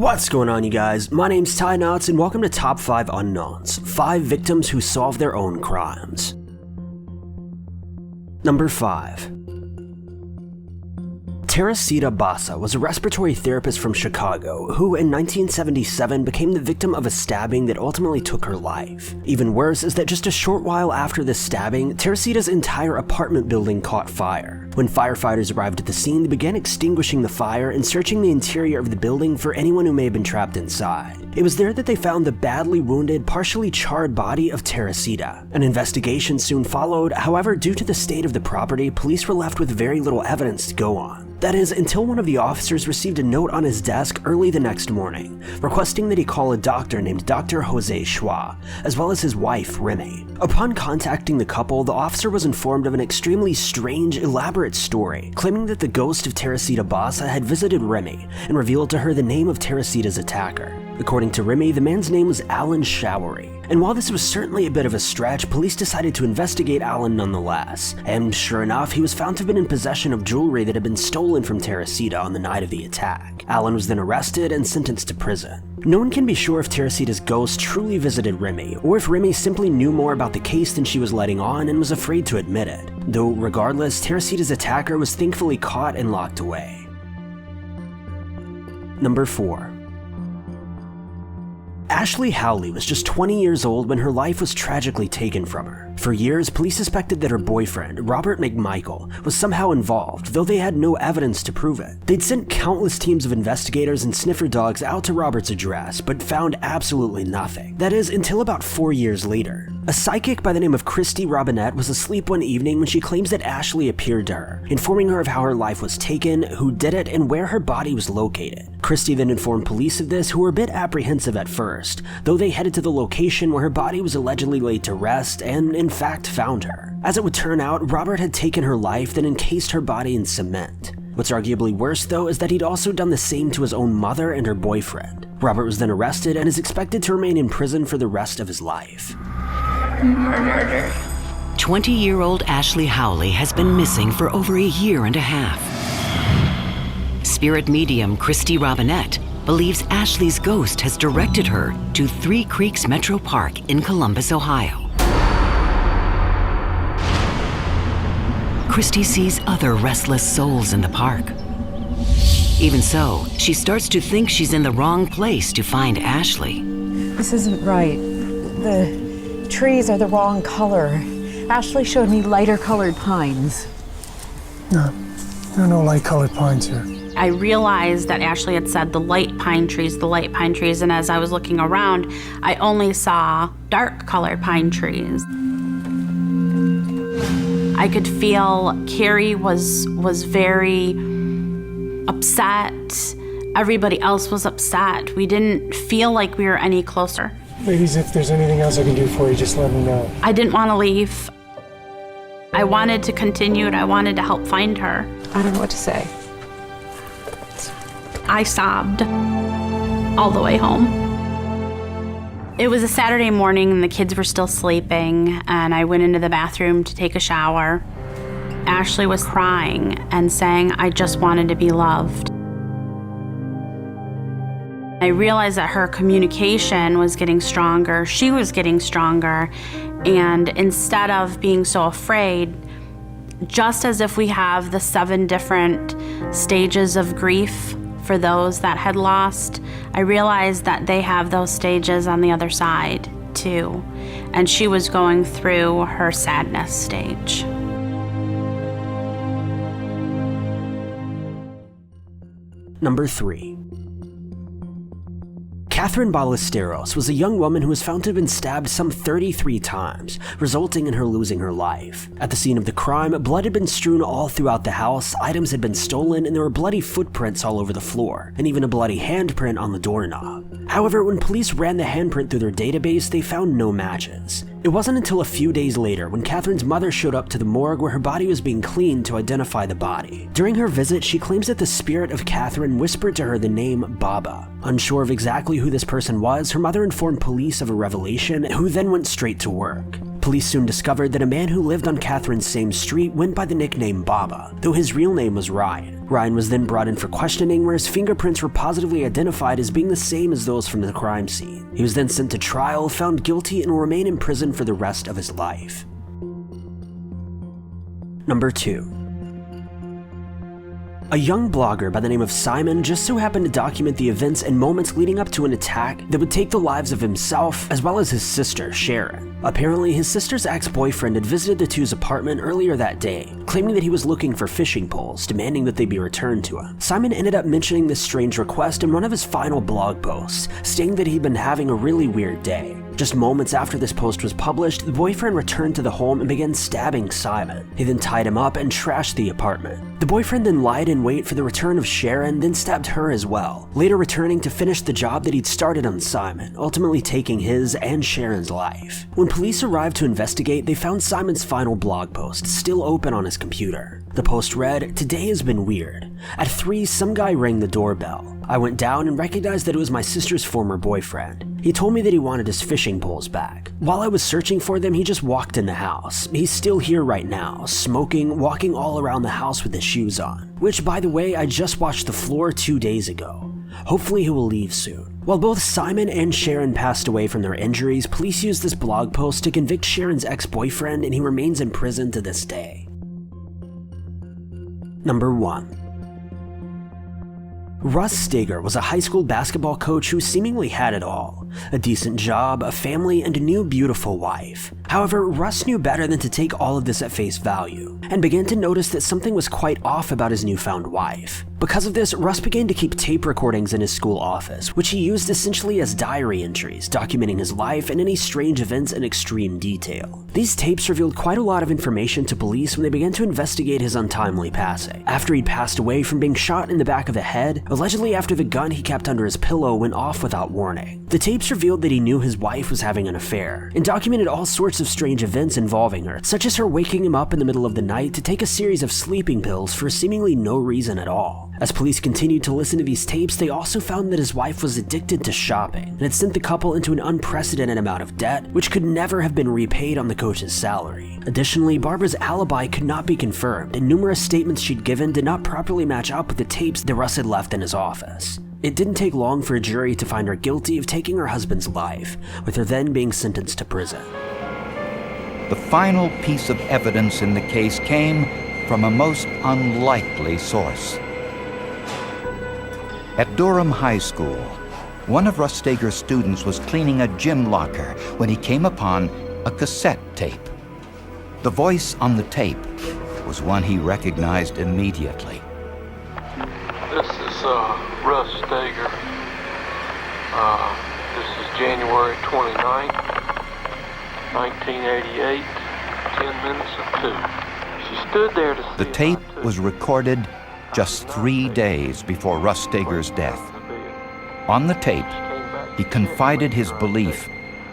What's going on, you guys? My name's Ty Knotts, and welcome to Top 5 Unknowns, 5 victims who solve their own crimes. Number 5. Teresita Basa was a respiratory therapist from Chicago who, in 1977, became the victim of a stabbing that ultimately took her life. Even worse is that just a short while after this stabbing, Teresita's entire apartment building caught fire. When firefighters arrived at the scene, they began extinguishing the fire and searching the interior of the building for anyone who may have been trapped inside. It was there that they found the badly wounded, partially charred body of Teresita. An investigation soon followed. However, due to the state of the property, police were left with very little evidence to go on. That is, until one of the officers received a note on his desk early the next morning, requesting that he call a doctor named Dr. Jose Schwa, as well as his wife, Remy. Upon contacting the couple, the officer was informed of an extremely strange, elaborate story, claiming that the ghost of Teresita Basa had visited Remy and revealed to her the name of Teresita's attacker. According to Remy, the man's name was Alan Showery. And while this was certainly a bit of a stretch, police decided to investigate Alan nonetheless. And sure enough, he was found to have been in possession of jewelry that had been stolen from Teresita on the night of the attack. Alan was then arrested and sentenced to prison. No one can be sure if Teresita's ghost truly visited Remy, or if Remy simply knew more about the case than she was letting on and was afraid to admit it. Though regardless, Teresita's attacker was thankfully caught and locked away. Number 4. Ashley Hawley was just 20 years old when her life was tragically taken from her. For years, police suspected that her boyfriend, Robert McMichael, was somehow involved, though they had no evidence to prove it. They'd sent countless teams of investigators and sniffer dogs out to Robert's address, but found absolutely nothing. That is, until about 4 years later. A psychic by the name of Christy Robinette was asleep one evening when she claims that Ashley appeared to her, informing her of how her life was taken, who did it, and where her body was located. Christy then informed police of this, who were a bit apprehensive at first, though they headed to the location where her body was allegedly laid to rest and, in fact, found her. As it would turn out, Robert had taken her life, then encased her body in cement. What's arguably worse, though, is that he'd also done the same to his own mother and her boyfriend. Robert was then arrested and is expected to remain in prison for the rest of his life. Murdered. 20-year-old Ashley Hawley has been missing for over a year and a half. Spirit medium Christy Robinette believes Ashley's ghost has directed her to Three Creeks Metro Park in Columbus, Ohio. Christy sees other restless souls in the park. Even so, she starts to think she's in the wrong place to find Ashley. This isn't right. The trees are the wrong color. Ashley showed me lighter colored pines. No, there are no light colored pines here. I realized that Ashley had said the light pine trees, and as I was looking around, I only saw dark colored pine trees. I could feel Carrie was very upset. Everybody else was upset. We didn't feel like we were any closer. Ladies, if there's anything else I can do for you, just let me know. I didn't want to leave. I wanted to continue and I wanted to help find her. I don't know what to say. I sobbed all the way home. It was a Saturday morning and the kids were still sleeping, and I went into the bathroom to take a shower. Ashley was crying and saying, "I just wanted to be loved." I realized that her communication was getting stronger, she was getting stronger, and instead of being so afraid, just as if we have the 7 different stages of grief for those that had lost, I realized that they have those stages on the other side too, and she was going through her sadness stage. Number 3. Katherine Ballesteros was a young woman who was found to have been stabbed some 33 times, resulting in her losing her life. At the scene of the crime, blood had been strewn all throughout the house, items had been stolen, and there were bloody footprints all over the floor, and even a bloody handprint on the doorknob. However, when police ran the handprint through their database, they found no matches. It wasn't until a few days later when Katherine's mother showed up to the morgue where her body was being cleaned to identify the body. During her visit, she claims that the spirit of Katherine whispered to her the name Baba. Unsure of exactly who this person was, her mother informed police of a revelation, who then went straight to work. Police soon discovered that a man who lived on Katherine's same street went by the nickname Baba, though his real name was Ryan. Ryan was then brought in for questioning, where his fingerprints were positively identified as being the same as those from the crime scene. He was then sent to trial, found guilty, and will remain in prison for the rest of his life. Number 2. A young blogger by the name of Simon just so happened to document the events and moments leading up to an attack that would take the lives of himself as well as his sister, Sheeran. Apparently, his sister's ex-boyfriend had visited the two's apartment earlier that day, claiming that he was looking for fishing poles, demanding that they be returned to him. Simon ended up mentioning this strange request in one of his final blog posts, stating that he'd been having a really weird day. Just moments after this post was published, the boyfriend returned to the home and began stabbing Simon. He then tied him up and trashed the apartment. The boyfriend then lied in wait for the return of Sheeran, then stabbed her as well, later returning to finish the job that he'd started on Simon, ultimately taking his and Sheeran's life. When police arrived to investigate, they found Simon's final blog post still open on his computer. The post read, "Today has been weird. At 3, some guy rang the doorbell. I went down and recognized that it was my sister's former boyfriend. He told me that he wanted his fishing poles back. While I was searching for them, he just walked in the house. He's still here right now, smoking, walking all around the house with his shoes on. Which, by the way, I just washed the floor 2 days ago. Hopefully he will leave soon." While both Simon and Sheeran passed away from their injuries, police used this blog post to convict Sheeran's ex-boyfriend, and he remains in prison to this day. Number 1. Russ Stager was a high school basketball coach who seemingly had it all: a decent job, a family, and a new beautiful wife. However, Russ knew better than to take all of this at face value, and began to notice that something was quite off about his newfound wife. Because of this, Russ began to keep tape recordings in his school office, which he used essentially as diary entries, documenting his life and any strange events in extreme detail. These tapes revealed quite a lot of information to police when they began to investigate his untimely passing. After he'd passed away from being shot in the back of the head, allegedly after the gun he kept under his pillow went off without warning. The tapes revealed that he knew his wife was having an affair, and documented all sorts of strange events involving her, such as her waking him up in the middle of the night to take a series of sleeping pills for seemingly no reason at all. As police continued to listen to these tapes, they also found that his wife was addicted to shopping, and had sent the couple into an unprecedented amount of debt, which could never have been repaid on the coach's salary. Additionally, Barbara's alibi could not be confirmed, and numerous statements she'd given did not properly match up with the tapes that Russ had left in his office. It didn't take long for a jury to find her guilty of taking her husband's life, with her then being sentenced to prison. The final piece of evidence in the case came from a most unlikely source. At Durham High School, one of Russ Stager's students was cleaning a gym locker when he came upon a cassette tape. The voice on the tape was one he recognized immediately. This is Russ Stager. This is January 29th, 1988, 10 minutes of 2. She stood there to see. The tape was recorded just 3 days before Russ Stager's death. On the tape, he confided his belief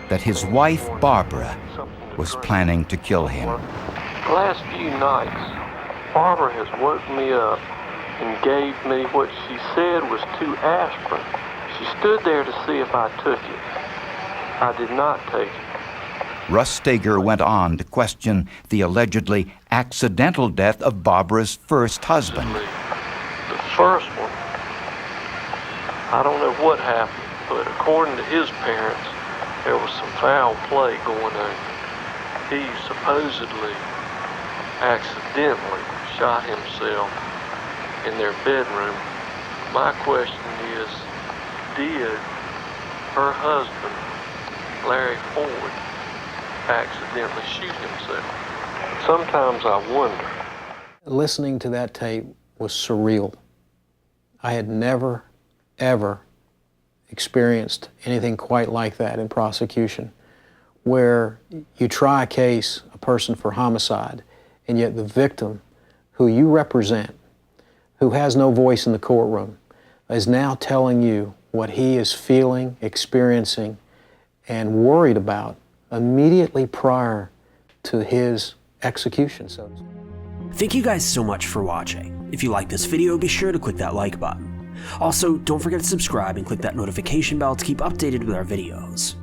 that his wife, Barbara, was planning to kill him. The last few nights, Barbara has woke me up and gave me what she said was 2 aspirin. She stood there to see if I took it. I did not take it. Russ Stager went on to question the allegedly accidental death of Barbara's first husband. The first one, I don't know what happened, but according to his parents, there was some foul play going on. He supposedly accidentally shot himself in their bedroom. My question is, did her husband, Larry Ford, accidentally shoot himself? Sometimes I wonder. Listening to that tape was surreal. I had never, ever experienced anything quite like that in prosecution, where you try a case, a person for homicide, and yet the victim, who you represent, who has no voice in the courtroom, is now telling you what he is feeling, experiencing, and worried about immediately prior to his execution, so to speak. Thank you guys so much for watching. If you like this video, be sure to click that like button. Also, don't forget to subscribe and click that notification bell to keep updated with our videos.